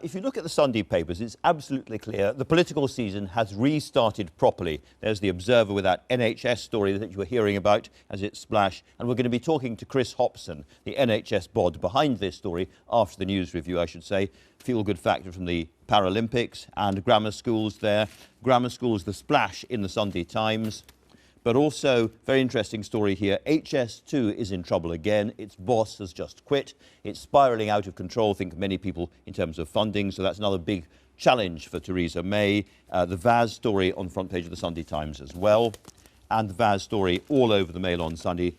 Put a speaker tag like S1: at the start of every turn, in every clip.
S1: If you look at the Sunday papers, it's absolutely clear the political season has restarted properly. There's the Observer with that NHS story that you were hearing about as it splashed. And we're going to be talking to Chris Hopson, the NHS bod behind this story, after the news review, I should say. Feel-good factor from the Paralympics and grammar schools there. Grammar schools, the splash in the Sunday Times. But also, very interesting story here, HS2 is in trouble again. Its boss has just quit. It's spiralling out of control, think many people, in terms of funding. So that's another big challenge for Theresa May. The Vaz story on the front page of the Sunday Times as well. And the Vaz story all over the Mail on Sunday.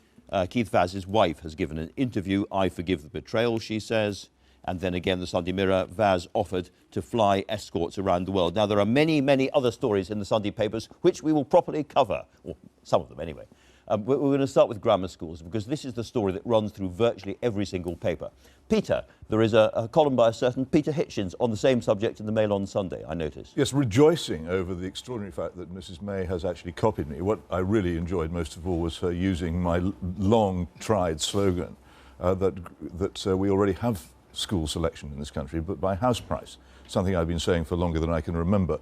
S1: Keith Vaz's wife has given an interview. I forgive the betrayal, she says. And then again, the Sunday Mirror, Vaz offered to fly escorts around the world. Now, there are many, many other stories in the Sunday papers which we will properly cover, or some of them anyway. We're going to start with grammar schools, because this is the story that runs through virtually every single paper. Peter, there is a column by a certain Peter Hitchens on the same subject in the Mail on Sunday, I noticed.
S2: Yes, rejoicing over the extraordinary fact that Mrs May has actually copied me. What I really enjoyed most of all was her using my long-tried slogan that we already have school selection in this country, but by house price, something I've been saying for longer than I can remember,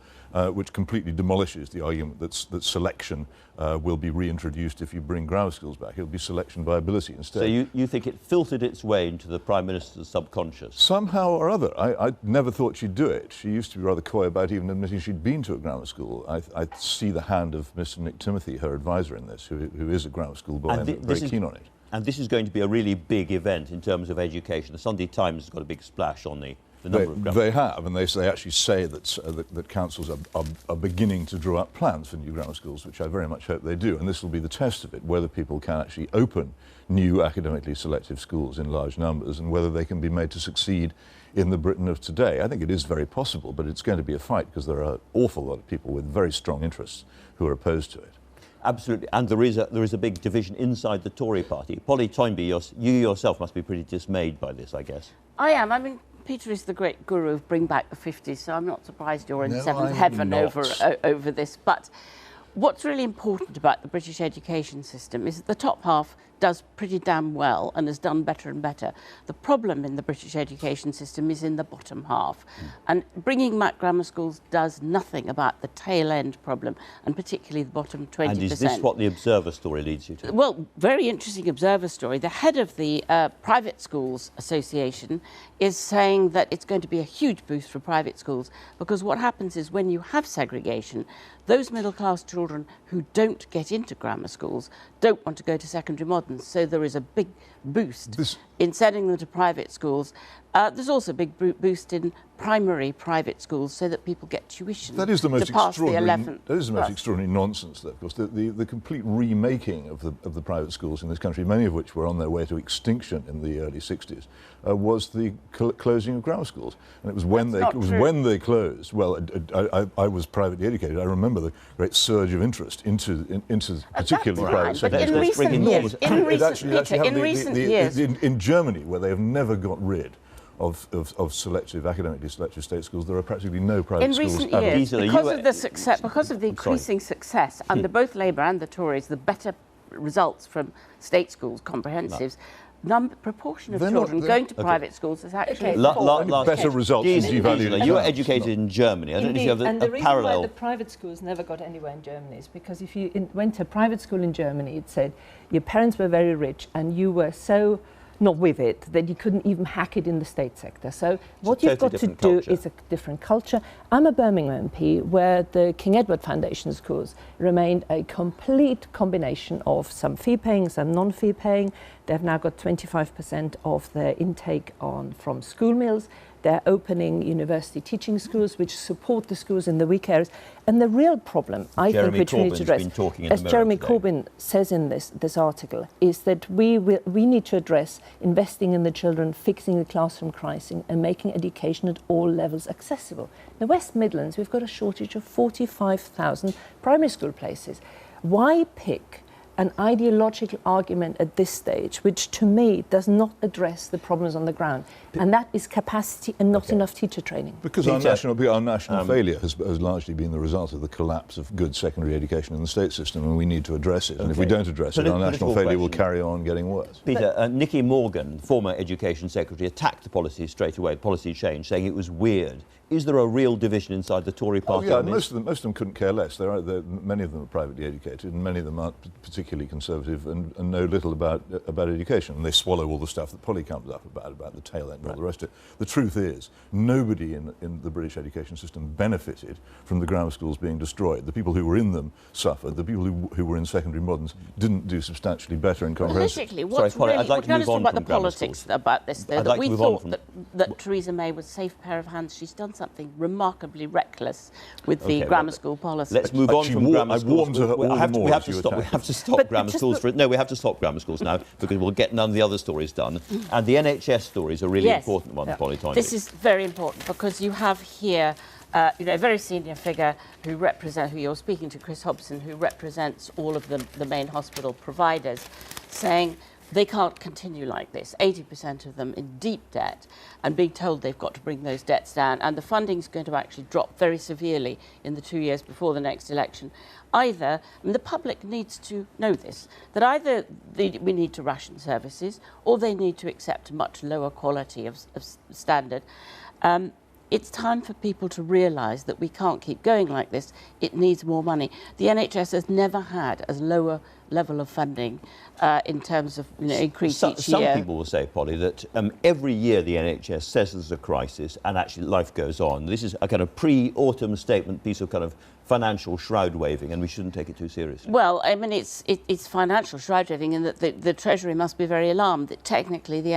S2: which completely demolishes the argument that selection will be reintroduced if you bring grammar schools back. It'll be selection by ability instead.
S1: So you think it filtered its way into the Prime Minister's subconscious?
S2: Somehow or other. I never thought she'd do it. She used to be rather coy about even admitting she'd been to a grammar school. I see the hand of Mr Nick Timothy, her advisor in this, who is a grammar school boy and very keen on it. And
S1: this is going to be a really big event in terms of education. The Sunday Times has got a big splash on the number of grammar.
S2: They have, and they actually say that councils are beginning to draw up plans for new grammar schools, which I very much hope they do. And this will be the test of it, whether people can actually open new academically selective schools in large numbers and whether they can be made to succeed in the Britain of today. I think it is very possible, but it's going to be a fight because there are an awful lot of people with very strong interests who are opposed to it.
S1: Absolutely, and there is a big division inside the Tory party. Polly Toynbee, you yourself must be pretty dismayed by this, I guess.
S3: I am. I mean, Peter is the great guru of Bring Back the 50s, so I'm not surprised you're in seventh heaven over this. But what's really important about the British education system is that the top half does pretty damn well and has done better and better. The problem in the British education system is in the bottom half. And bringing back grammar schools does nothing about the tail end problem, and particularly the bottom 20%.
S1: And is this what the Observer story leads you to?
S3: Well, very interesting Observer story. The head of the Private Schools Association is saying that it's going to be a huge boost for private schools, because what happens is when you have segregation, those middle-class children who don't get into grammar schools don't want to go to secondary moderns, so there is a big boost in sending them to private schools. There's also a big boost in primary private schools so that people get tuition
S2: that is the most
S3: to pass the 11th.
S2: That is the most extraordinary nonsense, though, of course. The complete remaking of the private schools in this country, many of which were on their way to extinction in the early 60s, was the closing of grammar schools. And it was when they closed. Well, I was privately educated. I remember the great surge of interest into particularly private sector.
S3: But in recent years,
S2: in Germany, where they have never got rid of academically selective state schools, there are practically no private schools.
S3: In recent years, because of the increasing success under both Labour and the Tories, the better results from state schools, comprehensives, proportion of children going to private schools has actually fallen.
S2: Better results in devaluing.
S1: You were educated in Germany. I don't know if you have
S4: and the reason
S1: parallel.
S4: why the private schools never got anywhere in Germany is because if you went to a private school in Germany, it said your parents were very rich and you were so not with it that you couldn't even hack it in the state sector. So what you've got to do is a different culture. I'm a Birmingham MP where the King Edward Foundation schools remained a complete combination of some fee-paying, some non-fee paying. They've now got 25% of their intake from school meals. They're opening university teaching schools which support the schools in the weak areas. And the real problem, I think, which we need to address, as Jeremy Corbyn says in this article, is that we need to address investing in the children, fixing the classroom crisis and making education at all levels accessible. In the West Midlands, we've got a shortage of 45,000 primary school places. Why pick an ideological argument at this stage, which to me does not address the problems on the ground. And that is capacity and not enough teacher training.
S2: Because our national failure has largely been the result of the collapse of good secondary education in the state system, and we need to address it. And if we don't address it, our national failure will carry on getting worse.
S1: Peter, Nicky Morgan, former Education Secretary, attacked the policy straight away, policy change, saying it was weird. Is there a real division inside the Tory party?
S2: Oh, yeah, most of them couldn't care less. Many of them are privately educated, and many of them aren't particularly conservative and know little about education. And they swallow all the stuff that Polly comes up about the tail end and all the rest of it. The truth is, nobody in the British education system benefited from the grammar schools being destroyed. The people who were in them suffered. The people who were in secondary moderns didn't do substantially better in comparison.
S3: Politically, what's
S1: Sorry, Polly, I'd like to move on
S3: about
S1: from
S3: the politics
S1: schools.
S3: about this, though,
S1: I'd
S3: that
S1: like
S3: we
S1: to move
S3: thought
S1: on
S3: that Theresa May was a safe pair of hands. She's done something remarkably reckless with the grammar school policy.
S1: Let's move on from grammar schools. We have to stop grammar schools. We have to stop grammar schools now because we'll get none of the other stories done. And the NHS story is a really important one, Polly Toynbee.
S3: This is very important because you have here a very senior figure who you're speaking to, Chris Hobson, who represents all of the main hospital providers, saying they can't continue like this. 80% of them in deep debt and being told they've got to bring those debts down, and the funding's going to actually drop very severely in the 2 years before the next election. Either, and the public needs to know this, that either we need to ration services or they need to accept a much lower quality of standard. It's time for people to realise that we can't keep going like this. It needs more money. The NHS has never had as lower level of funding in terms of increase each year.
S1: Some people will say, Polly, that every year the NHS says there's a crisis and actually life goes on. This is a kind of pre-autumn statement, piece of kind of financial shroud waving, and we shouldn't take it too seriously.
S3: Well, I mean, it's financial shroud waving, in that the Treasury must be very alarmed that technically the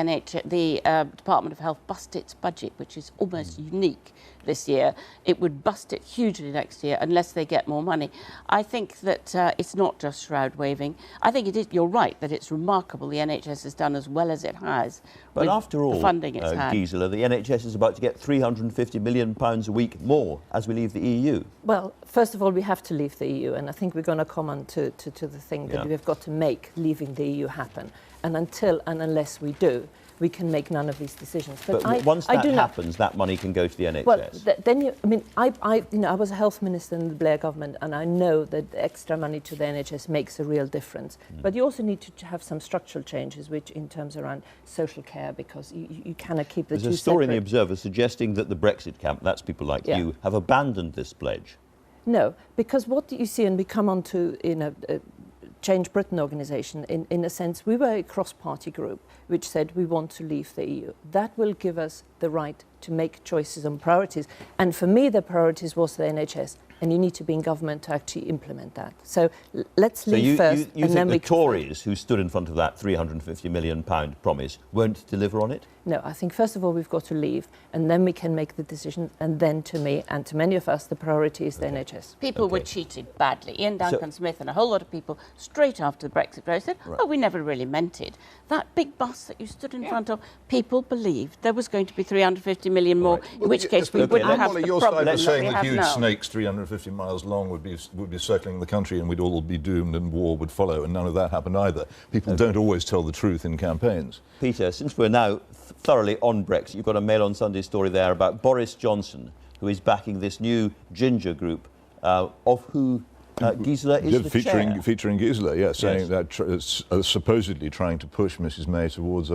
S3: Department of Health bust its budget, which is almost unique this year. It would bust it hugely next year unless they get more money. I think that it's not just shroud waving. I think it is. You're right that it's remarkable the NHS has done as well as it has.
S1: But after all,
S3: the funding it's had.
S1: Gisela, the NHS is about to get £350 million a week more as we leave the EU.
S4: Well, first of all, we have to leave the EU, and I think we're going to come on to the thing that we've got to make leaving the EU happen. And until and unless we do, we can make none of these decisions.
S1: But once that happens, that money can go to the NHS.
S4: Well, then I was a health minister in the Blair government, and I know that extra money to the NHS makes a real difference. But you also need to have some structural changes, which in terms around social care, because you cannot keep the two separate.
S1: There's a story in the Observer suggesting that the Brexit camp, that's people like you, have abandoned this pledge.
S4: No, because what you see, and we come on to Change Britain organisation, in a sense, we were a cross-party group which said we want to leave the EU. That will give us the right to make choices on priorities. And for me, the priorities was the NHS, and you need to be in government to actually implement that. So let's leave first.
S1: You think the Tories, who stood in front of that £350 million promise, won't deliver on it?
S4: No, I think first of all we've got to leave, and then we can make the decision. And then to me and to many of us, the priority is the NHS.
S3: People were cheated badly. Ian Duncan-Smith and a whole lot of people, straight after the Brexit vote, said, "Oh, we never really meant it." That big bus that you stood in front of, people believed there was going to be 350 million more. In which case we wouldn't have the problem
S2: that saying
S3: we
S2: that
S3: have
S2: huge
S3: now.
S2: snakes 350 miles long would be circling the country, and we'd all be doomed, and war would follow, and none of that happened either. People don't always tell the truth in campaigns.
S1: Peter, since we're now thoroughly on Brexit, you've got a Mail on Sunday story there about Boris Johnson, who is backing this new ginger group, of who Gisela is the chair.
S2: Featuring Gisela, saying that supposedly trying to push Mrs May towards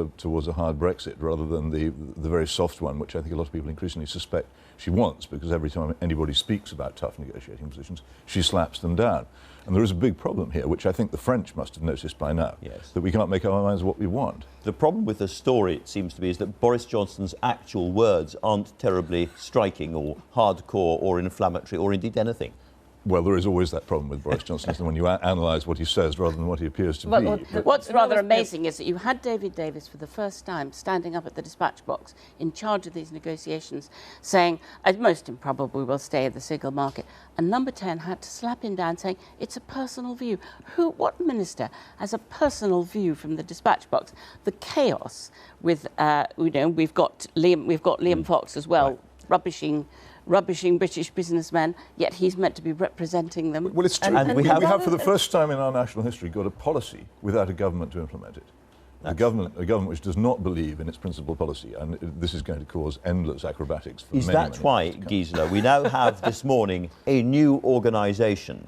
S2: a hard Brexit rather than the very soft one, which I think a lot of people increasingly suspect she wants, because every time anybody speaks about tough negotiating positions, she slaps them down. And there is a big problem here, which I think the French must have noticed by now, that we can't make our minds what we want.
S1: The problem with the story, it seems to be, is that Boris Johnson's actual words aren't terribly striking or hardcore or inflammatory or indeed anything.
S2: Well, there is always that problem with Boris Johnson, when you analyse what he says rather than what he appears to be.
S3: What's rather amazing is that you had David Davis for the first time standing up at the dispatch box in charge of these negotiations, saying, most improbable we will stay in the single market. And Number 10 had to slap him down, saying, it's a personal view. What minister has a personal view from the dispatch box? The chaos with, we've got Liam Fox as well, rubbishing rubbishing British businessmen, yet he's meant to be representing them.
S2: Well, it's true.
S1: And
S2: we have, for the first time in our national history, got a policy without a government to implement it. A government which does not believe in its principal policy, and this is going to cause endless acrobatics for
S1: Is
S2: many,
S1: that
S2: many
S1: why,
S2: years to come.
S1: Gisela, we now have this morning a new organisation?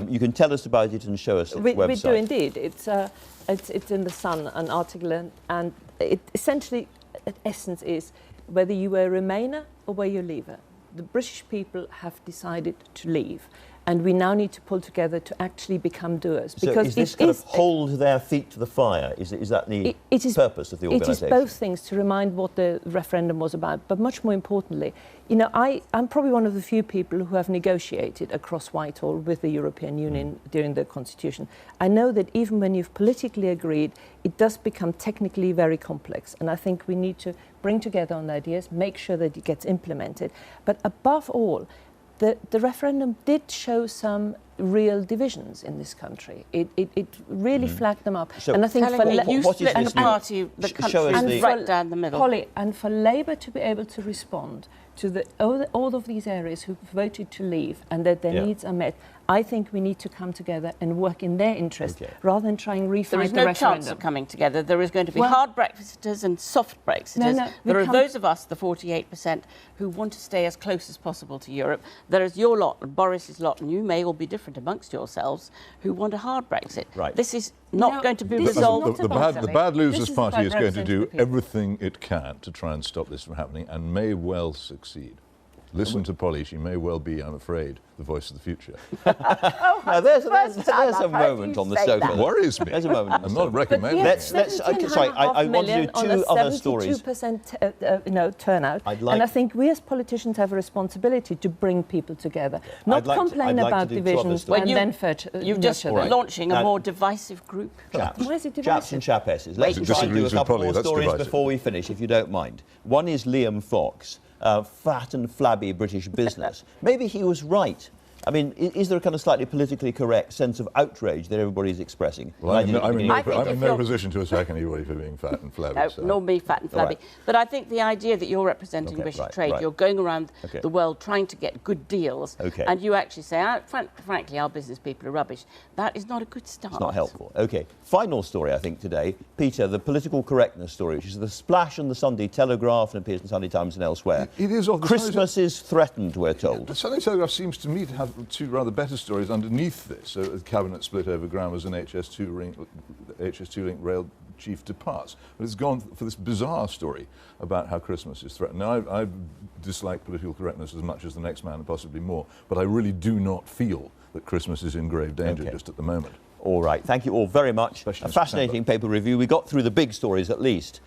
S1: You can tell us about it and show us its website.
S4: We do indeed. It's in the Sun, an article, and it essentially, at essence, is whether you were a Remainer or were you a Leaver. The British people have decided to leave, and we now need to pull together to actually become doers.
S1: So
S4: because
S1: is this kind of hold their feet to the fire? Is that the purpose of the organisation?
S4: It is both things, to remind what the referendum was about, but much more importantly, you know, I'm probably one of the few people who have negotiated across Whitehall with the European Union during the Constitution. I know that even when you've politically agreed, it does become technically very complex, and I think we need to bring together on the ideas, make sure that it gets implemented. But above all, the referendum did show some real divisions in this country. It really flagged them up.
S1: So
S3: And I think for
S1: what is this
S3: party, the
S1: show us
S3: country is
S1: the-
S3: right down the middle.
S4: Polly, and for Labour to be able to respond to all of these areas who voted to leave and that their needs are met, I think we need to come together and work in their interest rather than try and refight
S3: There is
S4: the
S3: no
S4: referendum.
S3: chance of coming together. There is going to be
S4: Well-
S3: hard Brexiters and soft Brexiters.
S4: No,
S3: there are
S4: come-
S3: those of us, the 48%, who want to stay as close as possible to Europe. There is your lot, and Boris's lot, and you may all be different amongst yourselves, who want a hard Brexit.
S1: Right.
S3: This is not going to be
S4: this is
S3: resolved.
S4: not
S2: The
S4: about
S2: Bad
S4: selling.
S2: Losers
S4: This is
S2: Party
S4: about
S2: is going to
S4: representing
S2: do
S4: the people.
S2: everything it can to try and stop this from happening, and may well succeed. Listen to Polly, she may well be, I'm afraid, the voice of the future.
S1: Now, there's a moment on the sofa.
S2: It worries me.
S1: There's a moment on the
S2: I'm
S1: sofa.
S2: not recommending
S1: Let's-
S2: it.
S1: let's- okay, sorry, I want to do two other stories.
S4: 72% turnout.
S1: I'd like-
S4: And I think we as politicians have a responsibility to bring people together, not
S1: I'd like to-
S4: complain
S1: I'd like to
S4: about
S1: do two other
S4: divisions
S1: stories.
S4: and
S3: Well,
S4: then
S3: You've just
S4: nurture them.
S3: launching a
S1: Now-
S3: more divisive group.
S1: Chaps,
S4: Why is it
S1: chaps and
S4: divisive?
S1: chapesses. Let's
S3: Wait.
S1: try and do a
S2: Disagrees with
S1: couple
S2: Polly,
S1: more
S2: that's
S1: stories
S2: divisive.
S1: before we finish, if you don't mind. One is Liam Fox, fat and flabby British business. Maybe he was right. I mean, is there a kind of slightly politically correct sense of outrage that everybody's expressing?
S2: Well, I'm in
S3: I think if
S2: no
S3: you're-
S2: position to attack anybody for being fat and flabby.
S3: No,
S2: so.
S3: nor me, fat and flabby.
S1: Right.
S3: But I think the idea that you're representing
S1: Okay,
S3: British
S1: right,
S3: trade,
S1: right.
S3: you're going around
S1: Okay.
S3: the world trying to get good deals,
S1: Okay.
S3: and you actually say, frankly, our business people are rubbish. That is not a good start.
S1: It's not helpful. OK. Final story, I think, today. Peter, the political correctness story, which is the splash on the Sunday Telegraph and appears in the Sunday Times and elsewhere.
S2: It is of the
S1: Christmas is threatened, we're told.
S2: The Sunday Telegraph seems to me to have two rather better stories underneath this. So the cabinet split over ground as an HS2 link rail chief departs. But it's gone for this bizarre story about how Christmas is threatened. Now, I dislike political correctness as much as the next man and possibly more, but I really do not feel that Christmas is in grave danger just at the moment.
S1: All right. Thank you all very much.
S2: Especially
S1: A
S2: in
S1: fascinating paper review. We got through the big stories at least.